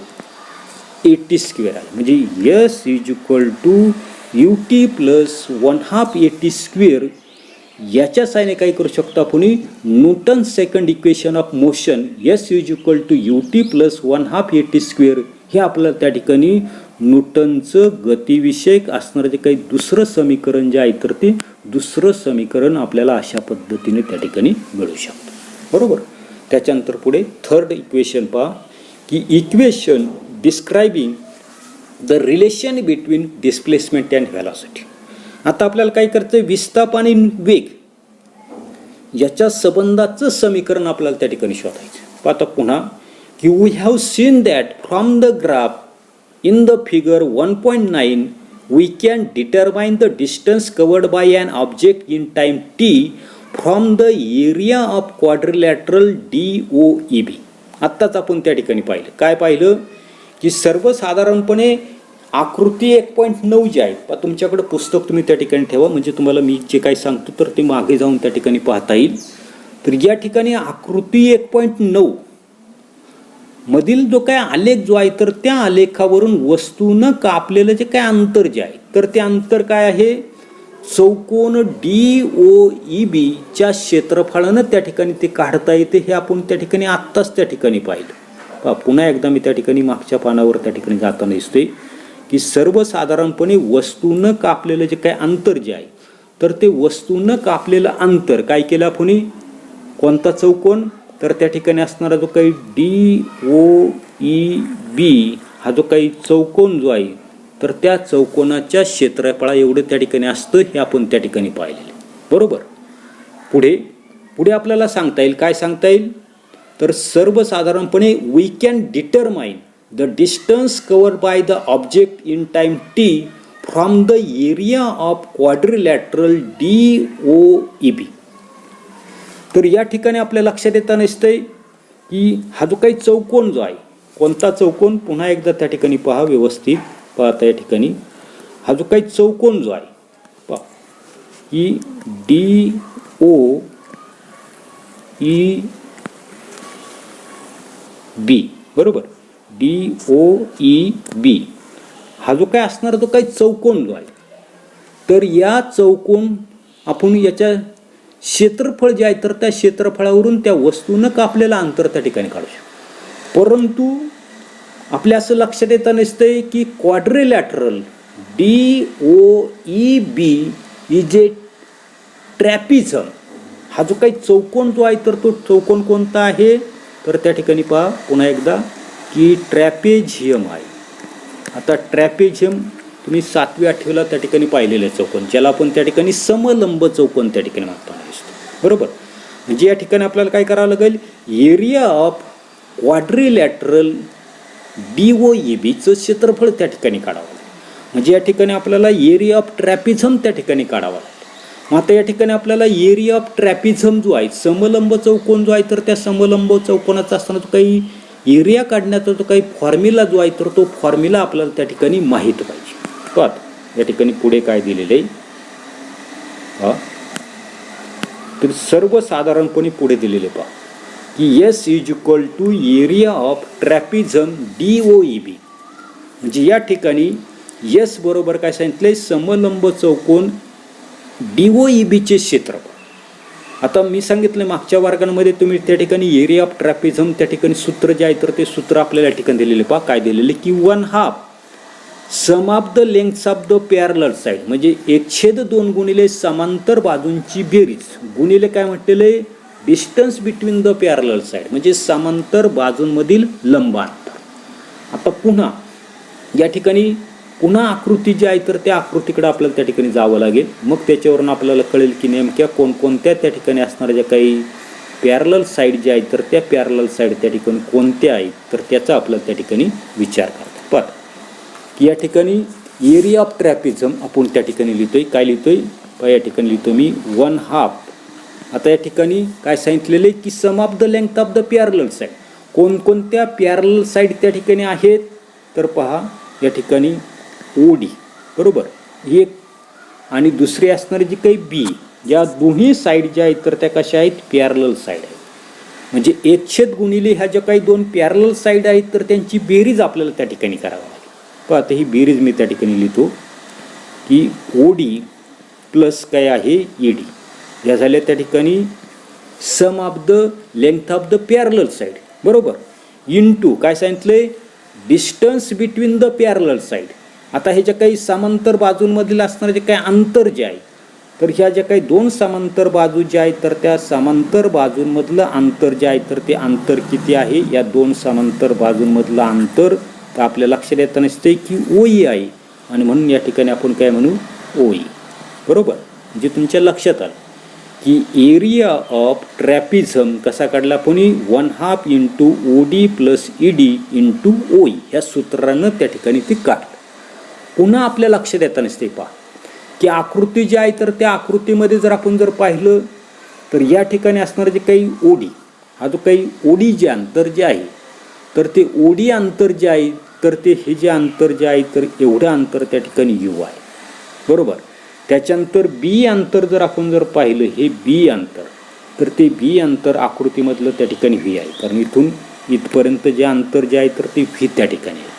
AT स्क्वेअर आलं. म्हणजे S is equal to UT plus 1/2 AT square. याच्या साहाय्याने काय करू शकतो आपण, Newton second equation of motion S is equal to UT plus 1/2 AT square हे आपल्याला त्या ठिकाणी न्यूटनचं गतिविषयक असणारं जे काही दुसरं समीकरण जे आहे तर ते दुसरं समीकरण आपल्याला अशा पद्धतीने त्या ठिकाणी मिळू शकतं बरोबर. त्याच्यानंतर पुढे थर्ड इक्वेशन पहा की equation describing the relation between displacement and velocity. आता आपल्याला काय करायचं, विस्थापन आणि वेग याच्या संबंधाचं समीकरण आपल्याला त्या ठिकाणी शोधायचं. आता पुन्हा की we have seen that from the graph in the figure 1.9 we can determine the distance covered by an object in time t from the area of quadrilateral DOEB. आत्ताच आपण त्या ठिकाणी पाहिलं काय पाहिलं की सर्वसाधारणपणे आकृती 1.9 जी आहे पहा, तुमच्याकडे पुस्तक तुम्ही त्या ठिकाणी ठेवा, म्हणजे तुम्हाला मी जे काही सांगतो तर ते मागे जाऊन त्या ठिकाणी पाहता येईल. तर या ठिकाणी आकृती 1.9 मधील जो काय आलेख जो आहे तर त्या आलेखावरून वस्तूनं कापलेलं जे काय अंतर जे आहे तर ते अंतर काय आहे, चौकोन DOEB च्या क्षेत्रफळानं त्या ठिकाणी ते काढता येते. हे आपण त्या ठिकाणी आत्ताच त्या ठिकाणी पाहिलं. पुन्हा एकदा मी त्या ठिकाणी मागच्या पानावर त्या ठिकाणी जाताना दिसतोय की सर्वसाधारणपणे वस्तूनं कापलेलं जे काय अंतर जे आहे तर ते वस्तूनं कापलेलं अंतर काय केलं आपण, कोणता चौकोन, तर त्या ठिकाणी असणारा जो काही DOEB हा जो काही चौकोन जो आहे तर त्या चौकोनाच्या क्षेत्रफळा एवढं त्या ठिकाणी असतं, हे आपण त्या ठिकाणी पाहिलेलं. बरोबर. पुढे आपल्याला सांगता येईल, काय सांगता येईल, तर सर्वसाधारणपणे we can determine the distance covered by the object in time t from the area of quadrilateral DOEB. तर या ठिकाणी आपल्या लक्षात येताना दिसतंय की हा जो काही चौकोन जो आहे, कोणता चौकोन, पुन्हा एकदा त्या ठिकाणी पहा, व्यवस्थित पाहता या ठिकाणी हा जो काही चौकोन जो आहे पहा की DOEB, बरोबर, DOEB हा जो काय असणारा जो काही चौकोन जो आहे तर या चौकोन आपण याच्या क्षेत्रफळ जे आहे तर त्या क्षेत्रफळावरून त्या वस्तूनं कापलेलं अंतर त्या ठिकाणी काढू शकतो. परंतु आपल्या असं लक्षात येतं नसतंय की क्वाड्रिलॅटरल DOEB इज ए ट्रॅपिझम. हा जो काही चौकोन जो आहे तर तो चौकोन कोणता आहे, तर त्या ठिकाणी पहा पुन्हा एकदा की ट्रॅपेझियम आहे. आता ट्रॅपेझियम तुम्ही 7वी 8वीला त्या ठिकाणी पाहिलेलं चौकोन, ज्याला आपण त्या ठिकाणी समलंब चौकोन त्या ठिकाणी म्हणताना दिसतो. बरोबर. म्हणजे या ठिकाणी आपल्याला काय करावं लागेल, एरिया ऑफ क्वाड्रिलॅटरल DOEBचं क्षेत्रफळ त्या ठिकाणी काढावं लागेल. म्हणजे या ठिकाणी आपल्याला एरिया ऑफ ट्रॅपिझम त्या ठिकाणी काढावा लागेल. मग आता या ठिकाणी आपल्याला एरिया ऑफ ट्रॅपिझम जो आहे, समलंब चौकोन जो आहे तर त्या समलंब चौकोनाचा असताना जो काही एरिया काढण्याचा जो काही फॉर्म्युला जो आहे तर तो फॉर्म्युला आपल्याला त्या ठिकाणी माहीत पाहिजे. पाहत या ठिकाणी पुढे काय दिलेलं आहे, तर सर्वसाधारणपणे पुढे दिलेले पहा की S is equal to area of trapezium DOEB. म्हणजे या ठिकाणी S बरोबर काय सांगितलंय, समलंब चौकोन DOEBचे क्षेत्रफळ. आता मी सांगितलं मागच्या वर्गांमध्ये तुम्ही त्या ठिकाणी एरिया ऑफ ट्रॅपिझम त्या ठिकाणी सूत्र जे आहे तर ते सूत्र आपल्याला या ठिकाणी दिलेले पहा, काय दिलेले की 1/2 sum of the lengths of the parallel side, म्हणजे 1/2 गुणिले समांतर बाजूंची बेरीज गुणिले काय म्हटलेलं आहे, distance between the parallel side, म्हणजे समांतर बाजूंमधील लंब अंतर. आता पुन्हा या ठिकाणी पुन्हा आकृती जी आहे तर त्या आकृतीकडे आपल्याला त्या ठिकाणी जावं लागेल. मग त्याच्यावरून आपल्याला कळेल की नेमक्या कोणकोणत्या त्या ठिकाणी असणाऱ्या ज्या काही पॅरलल साईड ज्या आहेत तर त्या पॅरलल साईड त्या ठिकाणी कोणत्या आहेत तर त्याचा आपल्याला त्या ठिकाणी विचार करतो. पण की या ठिकाणी एरिया ऑफ ट्रॅपिझम आपण त्या ठिकाणी लिहितोय, काय लिहितोय या ठिकाणी लिहितो मी 1/2. आता या ठिकाणी काय सांगितलेलं आहे की sum of the length of the parallel side, कोणकोणत्या पॅरलल साईड त्या ठिकाणी आहेत तर पहा या ठिकाणी OD, बरोबर, एक आणि दुसरी असणारी जी काही B, या दोन्ही साईड ज्या आहेत तर त्या कशा आहेत, पॅरलल साईड आहेत. म्हणजे 1/2 गुणिले ह्या ज्या काही दोन पॅरलल साईड आहेत तर त्यांची बेरीज आपल्याला त्या ठिकाणी करावी लागेल. पहा आता ही बेरीज मी त्या ठिकाणी लिहितो की OD प्लस काय आहे ED, या झाल्या त्या ठिकाणी sum of the length of the parallel side, बरोबर, इंटू काय सांगितलंय, distance between the parallel side. आता हे ज्या काही समांतर बाजूंमधील असणारे जे काही अंतर जे आहे तर ह्या ज्या काही दोन समांतर बाजू ज्या आहेत तर त्या समांतर बाजूंमधलं अंतर जे आहे तर ते अंतर किती आहे, या दोन समांतर बाजूंमधलं अंतर तर आपल्या लक्षात येतं नसते की OE आहे, आणि म्हणून या ठिकाणी आपण काय म्हणू, OE. बरोबर. म्हणजे तुमच्या लक्षात आलं की एरिया ऑफ ट्रॅपिझम कसा काढला आपण, 1/2 into OD plus ED into OE ह्या सूत्रानं त्या ठिकाणी ते काढलं. पुन्हा आपल्या लक्षात येतं नसते पहा की आकृती जी आहे तर त्या आकृतीमध्ये जर आपण जर पाहिलं तर या ठिकाणी असणारं जे काही OD, हा जो काही OD जे अंतर जे आहे तर ते OD अंतर जे आहे तर ते हे जे अंतर जे आहे तर एवढं अंतर त्या ठिकाणी यू आहे, बरोबर. त्याच्यानंतर बी अंतर जर आपण जर पाहिलं, हे बी अंतर, तर ते बी अंतर आकृतीमधलं त्या ठिकाणी व्ही आहे, कारण इथून इथपर्यंत जे अंतर जे आहे तर ते व्ही त्या ठिकाणी आहे.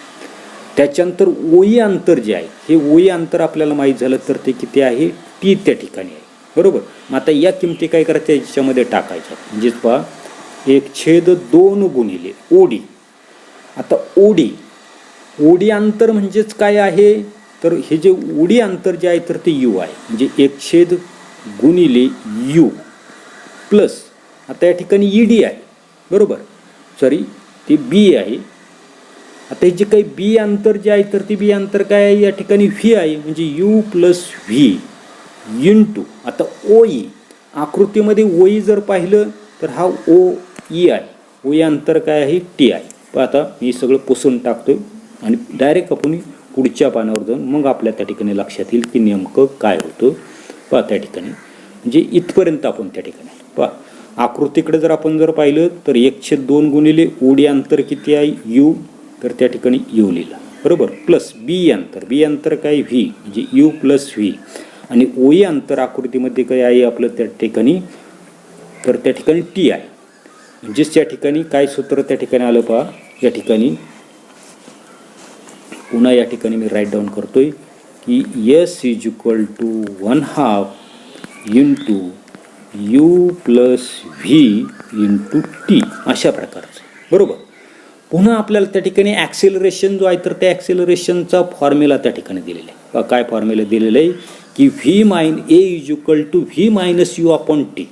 त्याच्यानंतर ओई अंतर जे आहे, हे ओई अंतर आपल्याला माहीत झालं तर ते किती आहे, टी त्या ठिकाणी आहे, बरोबर. मग आता या किमती काय करायच्या, याच्यामध्ये टाकायच्या. म्हणजेच पहा 1/2 गुणिले ओडी. आता ओडी अंतर म्हणजेच काय आहे, तर हे जे ओडी अंतर जे आहे तर ते यू आहे, म्हणजे 1 गुणिले यू प्लस, आता या ठिकाणी ईडी आहे, बरोबर, सॉरी ते बी आहे. आता हे जे काही बी अंतर जे आहे तर ते बी अंतर काय आहे, या ठिकाणी व्ही आहे, म्हणजे यू प्लस व्ही इंटू, आता ओई आकृतीमध्ये ओई जर पाहिलं तर हा ओ ई आहे, ओई अंतर काय आहे, टी आहे. पण आता मी सगळं पुसून टाकतोय आणि डायरेक्ट आपण पुढच्या पानावर जाऊन मग आपल्या त्या ठिकाणी लक्षात येईल की नेमकं काय होतं. पहा त्या ठिकाणी म्हणजे इथपर्यंत आपण त्या ठिकाणी पहा आकृतीकडे जर आपण जर पाहिलं तर 1/2 गुणिले ओडी अंतर किती आहे यू, तर त्या ठिकाणी यू लिहिला, बरोबर, प्लस बी अंतर काय व्ही, म्हणजे यू प्लस व्ही, आणि ओई अंतर आकृतीमध्ये काय आहे आपलं त्या ठिकाणी, तर त्या ठिकाणी टी आहे. म्हणजेच त्या ठिकाणी काय सूत्र त्या ठिकाणी आलं पहा, या ठिकाणी पुन्हा या ठिकाणी मी राईट डाऊन करतोय की s is equal to 1/2 into u plus v into t, अशा प्रकारचं, बरोबर. पुन्हा आपल्याला त्या ठिकाणी ॲक्सेलरेशन जो आहे तर त्या ॲक्सेलरेशनचा फॉर्म्युला त्या ठिकाणी दिलेला आहे. काय फॉर्म्युला दिलेलं आहे की v a is equal to V minus you upon t.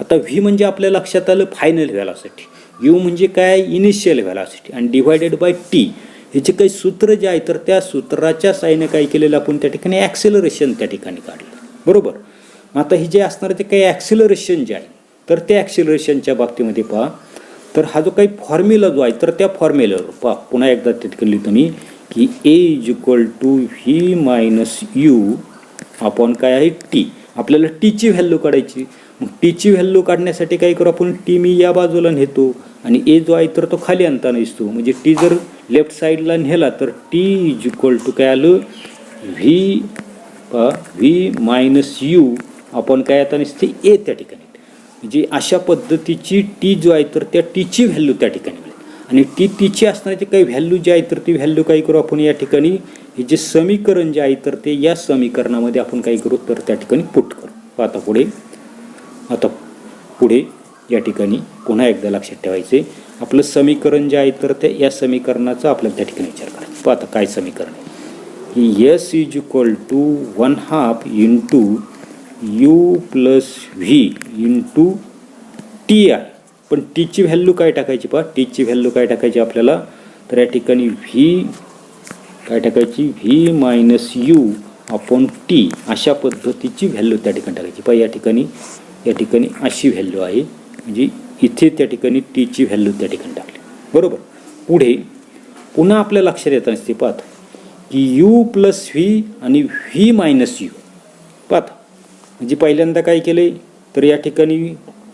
आता व्ही म्हणजे आपल्या लक्षात आलं फायनल व्हॅलॉसिटी, यू म्हणजे काय इनिशियल व्हॅलॉसिटी, आणि डिवायडेड बाय टी, ह्याचे काही सूत्र जे आहे तर त्या सूत्राच्या साहाय्याने काय केलेलं आपण त्या ठिकाणी ॲक्सेलरेशन त्या ठिकाणी काढलं, बरोबर. आता हे जे असणार ते काही ॲक्सेलरेशन जे आहे तर त्या ॲक्सेलरेशनच्या बाबतीमध्ये पहा, तर हा जो काही फॉर्म्युला जो आहे तर त्या फॉर्म्युल्यावर पहा पुन्हा एकदा त्या ठिकाणी लिहितो मी की A is equal to V minus you upon काय आहे टी. आपल्याला टीची व्हॅल्यू काढायची, मग टीची व्हॅल्यू काढण्यासाठी काय करू आपण, टी मी या बाजूला नेतो आणि ए जो आहे तर तो खाली आणताना दिसतो, म्हणजे टी जर लेफ्ट साईडला नेला तर टी इज इक्वल टू काय आलं व्ही मायनस यू आपण काय आता नसते ए त्या ठिकाणी. म्हणजे अशा पद्धतीची टी जो आहे तर त्या टीची व्हॅल्यू त्या ठिकाणी मिळेल, आणि टीची असणारी काही व्हॅल्यू जी आहे तर ती व्हॅल्यू काय करू आपण या ठिकाणी, हे जे समीकरण जे आहे तर ते या समीकरणामध्ये आपण काय करू तर त्या ठिकाणी पुट करू. आता पुढे या ठिकाणी पुन्हा एकदा लक्षात ठेवायचे, आपलं समीकरण जे आहे तर ते या समीकरणाचा आपल्याला त्या ठिकाणी विचार करायचा. आता काय समीकरण आहे की s is equal to 1/2 into u plus v into t आहे. पण टीची व्हॅल्यू काय टाकायची पहा, टीची व्हॅल्यू काय टाकायची आपल्याला, तर या ठिकाणी व्ही काय टाकायची, V minus you upon T, अशा पद्धतीची व्हॅल्यू त्या ठिकाणी टाकायची. पहा या ठिकाणी अशी व्हॅल्यू आहे, म्हणजे इथे त्या ठिकाणी टीची व्हॅल्यू त्या ठिकाणी टाकली, बरोबर. पुढे पुन्हा आपल्या लक्षात येत असते पाहत की यू प्लस व्ही आणि व्ही मायनस यू. पाहत म्हणजे पहिल्यांदा काय केलं तर या ठिकाणी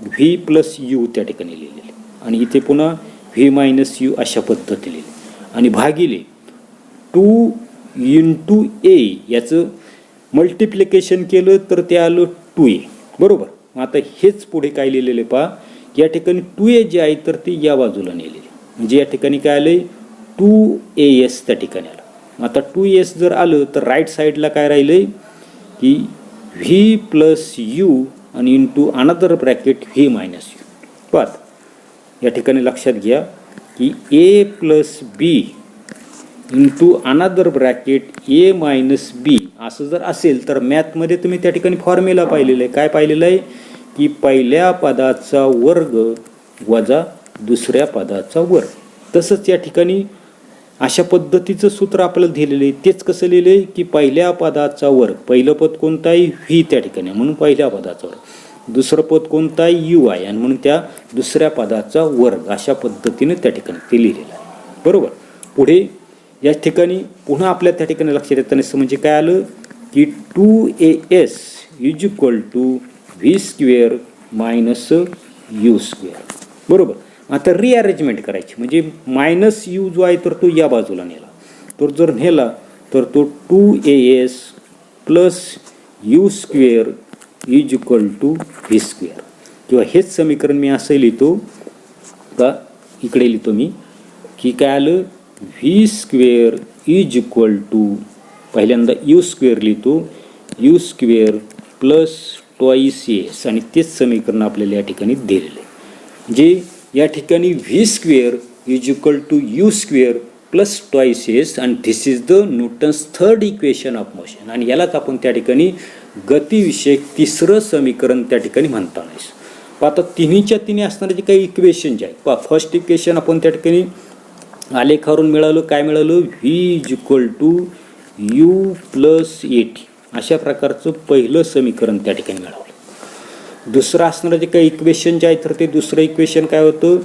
व्ही प्लस यू त्या ठिकाणी लिहिलेले, आणि इथे पुन्हा व्ही मायनस यू अशा पद्धती लिहिली, आणि भागिले 2 इंटू ए याचं मल्टिप्लिकेशन केलं तर ते आलं 2a, बरोबर. आता हेच पुढे काय लिहिलेले पहा, या ठिकाणी 2a जे आहे तर ते या बाजूला नेलेले, म्हणजे या ठिकाणी काय आलं 2as त्या ठिकाणी आलं. आता 2s जर आलं तर राईट साईडला काय राहिलं की व्ही प्लस यू आणि into another bracket V minus U. पाहत या ठिकाणी लक्षात घ्या की A plus B into another bracket A minus B असं जर असेल तर मॅथमध्ये तुम्ही त्या ठिकाणी फॉर्म्युला पाहिलेलं आहे. काय पाहिलेलं आहे की पहिल्या पदाचा वर्ग वजा दुसऱ्या पदाचा वर्ग. तसंच या ठिकाणी अशा पद्धतीचं सूत्र आपल्याला दिलेलं आहे. तेच कसं लिहिलं आहे की पहिल्या पदाचा वर्ग, पहिलं पद कोणतं आहे व्ही त्या ठिकाणी म्हणून पहिल्या पदाचा वर्ग, दुसरं पद कोणतं आहे यू आहे आणि म्हणून त्या दुसऱ्या पदाचा वर्ग, अशा पद्धतीने त्या ठिकाणी ते लिहिलेलं आहे, बरोबर. पुढे या ठिकाणी पुन्हा आपल्या त्या ठिकाणी लक्षात येताना म्हणजे काय आलं की 2as is equal to v square minus u square, बरोबर. आता रिअरेंजमेंट करायची म्हणजे मायनस यू जो आहे तर तो या बाजूला नेला, तो जर नेला तर तो 2as plus u square is equal to v square, किंवा हेच समीकरण मी असं लिहितो का, इकडे लिहितो मी की काय आलं, v square is equal to, पहिल्यांदा यू स्क्वेअर लिहितो, u square plus twice S, आणि तेच समीकरण आपल्याला या ठिकाणी दिलेलं आहे. जे या ठिकाणी V square is equal to you square plus twice S, आणि this is the Newton's third equation of motion, आणि यालाच आपण त्या ठिकाणी गतिविषयक तिसरं समीकरण त्या ठिकाणी म्हणता नाही. आता तिन्हीच्या तिन्ही असणारे जे काही इक्वेशन जे आहेत, फर्स्ट इक्वेशन आपण त्या ठिकाणी आलेखावरून मिळालं, काय मिळालं, v is equal to you plus a t, अशा प्रकारचं पहिलं समीकरण त्या ठिकाणी मिळालं. दुसरं असणारं जे काही इक्वेशन जे आहे तर ते दुसरं इक्वेशन काय होतं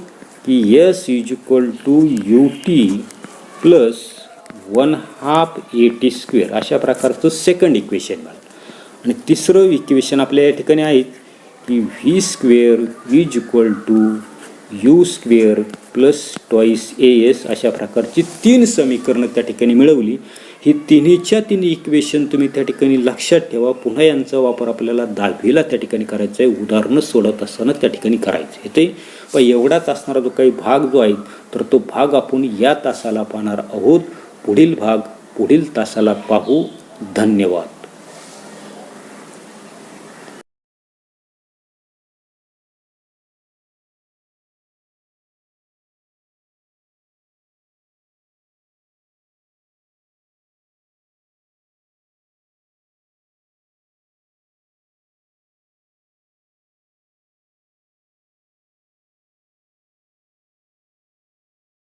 की s is equal to u t plus 1/2 AT square, अशा प्रकारचं सेकंड इक्वेशन मिळालं. आणि तिसरं इक्वेशन आपल्या या ठिकाणी आहे की v square is equal to you square plus twice s, अशा प्रकारची 3 समीकरणं त्या ठिकाणी मिळवली. ही तिन्हीच्या तिन्ही इक्वेशन तुम्ही त्या ठिकाणी लक्षात ठेवा. पुन्हा यांचा वापर आपल्याला 10वीला त्या ठिकाणी करायचा आहे, उदाहरणं सोडत असताना त्या ठिकाणी करायचं आहे. ते पण एवढाच असणारा जो काही भाग जो आहे तर तो भाग आपण या तासाला पाहणार आहोत. पुढील भाग पुढील तासाला पाहू. धन्यवाद.